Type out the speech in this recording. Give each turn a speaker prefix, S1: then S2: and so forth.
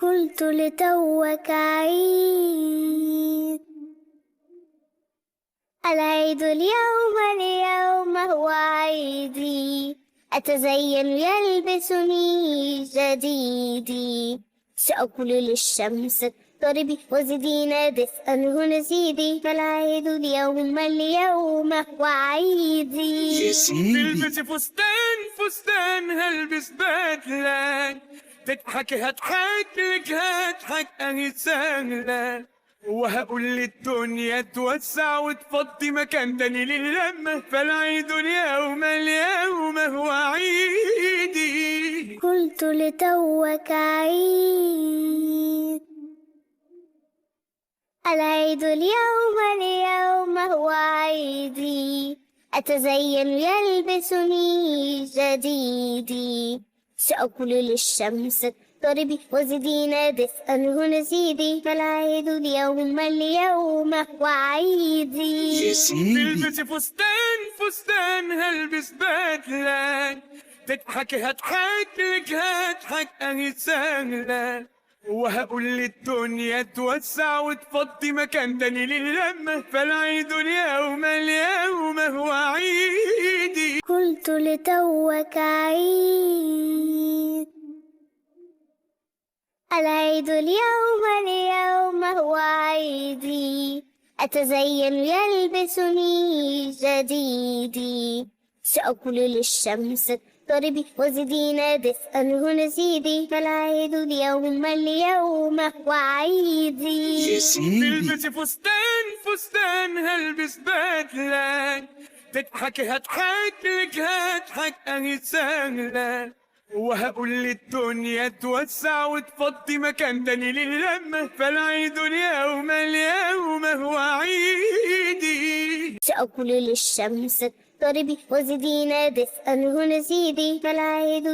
S1: قلت لتوك عيد. العيد اليوم هو عيدي، أتزين يلبسني جديدي. سأقول للشمس اضطربي وزدينا دفئا نزيدي، فالعيد اليوم هو عيدي.
S2: يا سيدي
S3: تلبسي فستان هلبس بدلة، تضحكي هضحك لك هضحك اهي سهلة، وهقول للدنيا توسع وتفضي مكان تاني للمة، فالعيد اليوم هو عيدي.
S1: قلت لتوك عيد. العيد اليوم هو عيدي، أتزين يلبسني جديدي. سأقول للشمس اضطربي وزدينا دفئا نزيدي، فالعيد اليوم هو عيدي.
S2: يا سيدي
S3: تلبسي فستان هلبس بدلة، تضحكي هضحك لك هضحك اهي سهلة، وهقول للدنيا توسع وتفضي مكان تاني للمة، فالعيد اليوم هو عيدي.
S1: قلت لتوك عيد. العيد اليوم هو عيدي، أتزين يلبسني جديدي. سأقول للشمس اضطربي وزدينا دفئا نزيدي، فالعيد اليوم هو عيدي.
S2: يا سيدي
S3: تلبسي فستان هلبس بدلة، تضحكي هضحك لك هضحك اهي سهلة، وهقول للدنيا توسع وتفضي مكان تاني للمة، فالعيد اليوم هو عيدي.
S1: سأقول للشمس اضطربي وزدينا دفئا نزيدي، فالعيد